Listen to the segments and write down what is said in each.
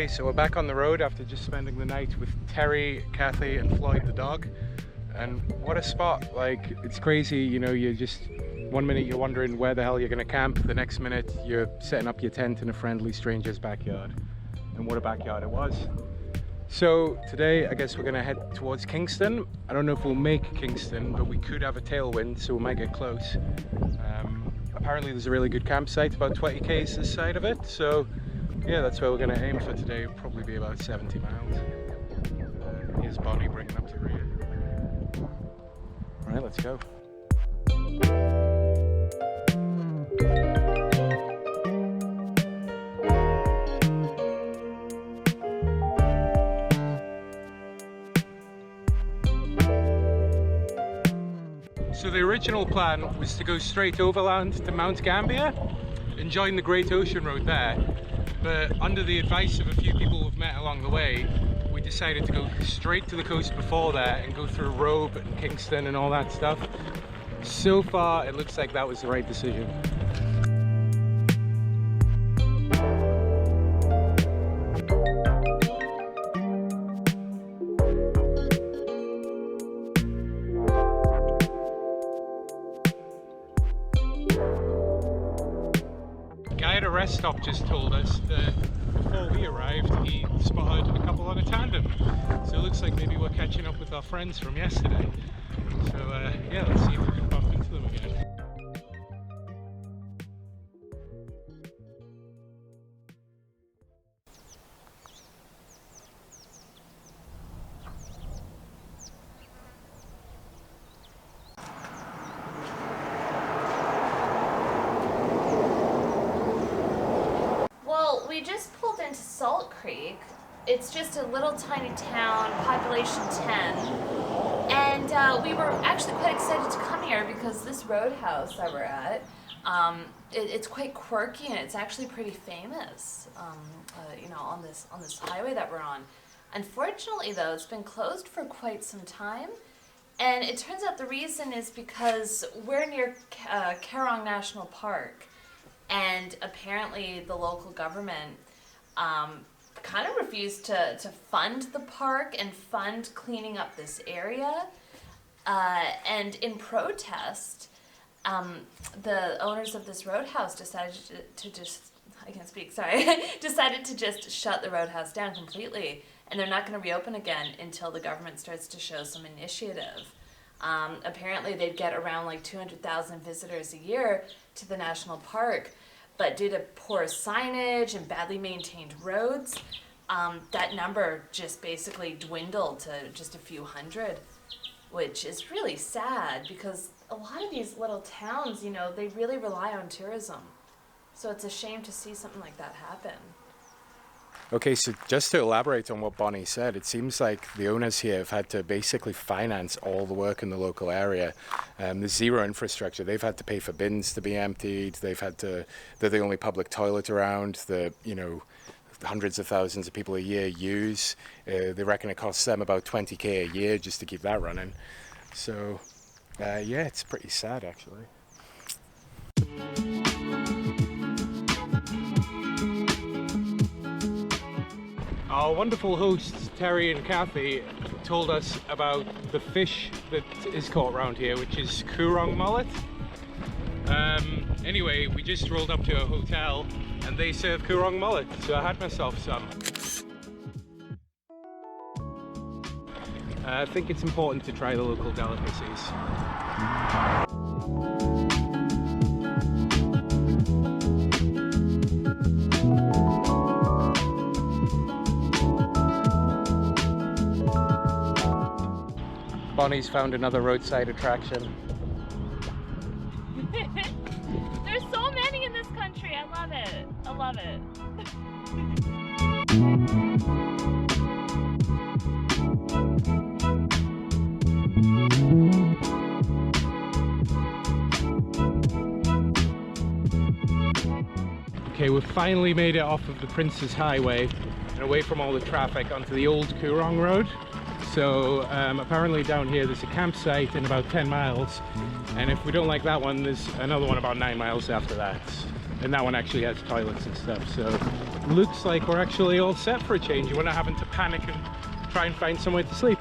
So we're back on the road after just spending the night with Terry, Kathy and Floyd the dog. And what a spot. Like, it's crazy, you know, you just, one minute you're wondering where the hell you're gonna camp, the next minute you're setting up your tent in a friendly stranger's backyard. And what a backyard it was. So today I guess we're gonna head towards Kingston. I don't know if we'll make Kingston, but we could have a tailwind, so we might get close. Apparently there's a really good campsite about 20 k's this side of it, so yeah, that's where we're going to aim for today. It'll probably be about 70 miles. Here's Bonnie bringing up the rear. All right, let's go. So the original plan was to go straight overland to Mount Gambier and join the Great Ocean Road there. But under the advice of a few people we've met along the way, we decided to go straight to the coast before that and go through Robe and Kingston and all that stuff. So far, it looks like that was the right decision. Rest stop just told us that before we arrived he spotted a couple on a tandem, so it looks like maybe we're catching up with our friends from yesterday. So yeah, let's see if we can bump into them again. We just pulled into Salt Creek. It's just a little tiny town, population 10. And we were actually quite excited to come here because this roadhouse that we're at, it's quite quirky and it's actually pretty famous, you know, on this highway that we're on. Unfortunately though, it's been closed for quite some time. And it turns out the reason is because we're near Coorong National Park. And apparently the local government kind of refused to fund the park and fund cleaning up this area. And in protest, the owners of this roadhouse decided to just, I can't speak, sorry, decided to just shut the roadhouse down completely. And they're not going to reopen again until the government starts to show some initiative. Apparently they'd get around like 200,000 visitors a year to the national park, but due to poor signage and badly maintained roads, that number just basically dwindled to just a few hundred, which is really sad because a lot of these little towns, you know, they really rely on tourism. So it's a shame to see something like that happen. Okay, so just to elaborate on what Bonnie said, it seems like the owners here have had to basically finance all the work in the local area. There's zero infrastructure. They've had to pay for bins to be emptied. They're the only public toilet around that, you know, hundreds of thousands of people a year use. They reckon it costs them about 20k a year just to keep that running. So, yeah, it's pretty sad actually. Our wonderful hosts, Terry and Kathy, told us about the fish that is caught around here, which is Coorong mullet. Anyway, we just rolled up to a hotel and they serve Coorong mullet, so I had myself some. I think it's important to try the local delicacies. Bonnie's found another roadside attraction. There's so many in this country. I love it. I love it. Okay, we've finally made it off of the Prince's Highway and away from all the traffic onto the old Coorong Road. So apparently down here there's a campsite in about 10 miles, and if we don't like that one, there's another one about 9 miles after that, and that one actually has toilets and stuff, so looks like we're actually all set for a change. We're not having to panic and try and find somewhere to sleep.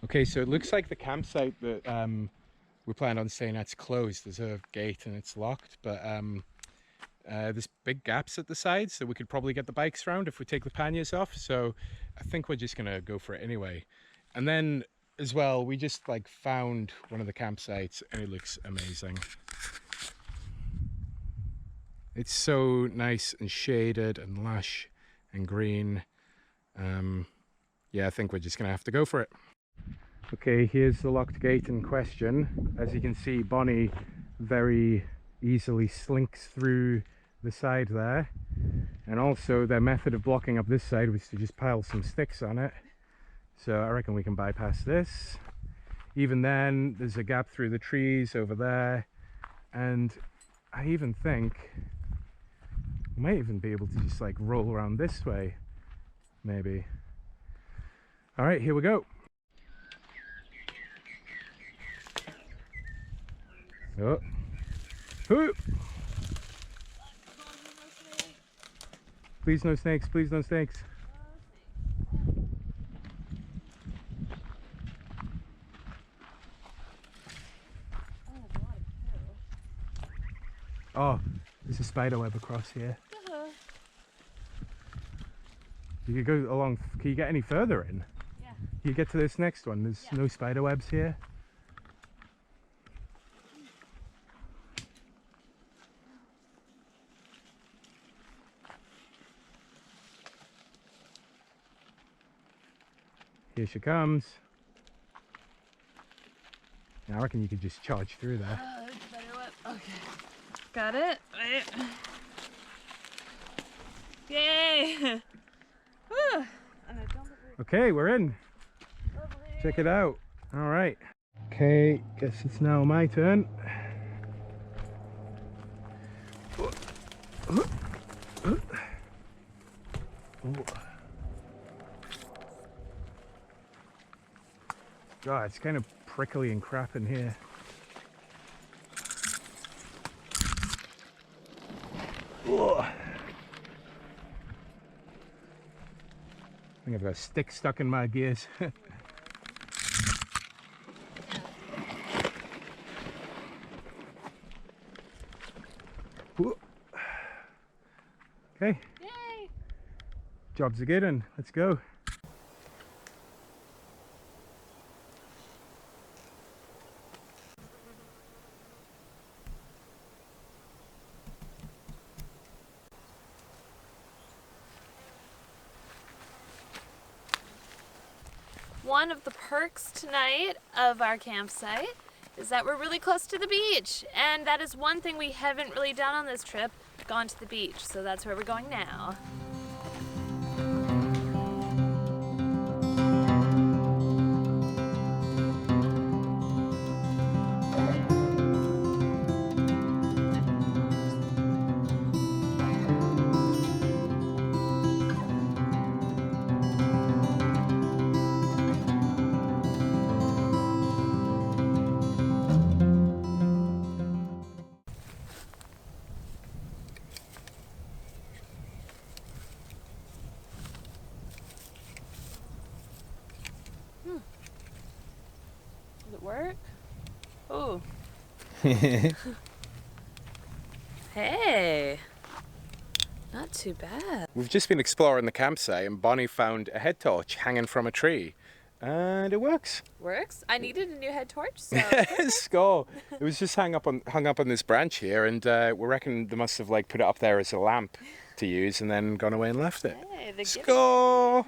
Okay, so it looks like the campsite that we planned on staying at's closed. There's a gate and it's locked, but there's big gaps at the sides, so we could probably get the bikes around if we take the panniers off. So I think we're just gonna go for it anyway. And then as well, we just like found one of the campsites and it looks amazing. It's so nice and shaded and lush and green. Yeah, I think we're just gonna have to go for it. Okay, here's the locked gate in question. As you can see, Bonnie very easily slinks through the side there. And also their method of blocking up this side was to just pile some sticks on it. So I reckon we can bypass this. Even then, there's a gap through the trees over there. And I even think we might even be able to just like roll around this way, maybe. All right, here we go. Oh. Ooh. Please no snakes, please no snakes. Oh, there's a spider web across here. You could go along, can you get any further in? Yeah. You get to this next one, there's no spider webs here. Here she comes. Now I reckon you could just charge through there. Okay. Got it? Yay! Okay, we're in. Lovely. Check it out. All right. Okay, guess it's now my turn. God, it's kind of prickly and crap in here. Ugh. I think I've got a stick stuck in my gears. Okay. Yay! Job's a good one. Let's go. One of the perks tonight of our campsite is that we're really close to the beach, and that is one thing we haven't really done on this trip, gone to the beach, so that's where we're going now. Does it work? Oh. Hey. Not too bad. We've just been exploring the campsite and Bonnie found a head torch hanging from a tree. And it works. Works? I needed a new head torch, so... Score. It was just hung up on this branch here, and we reckon they must have like put it up there as a lamp. to use and then gone away and left it. Hey, the gift. Score!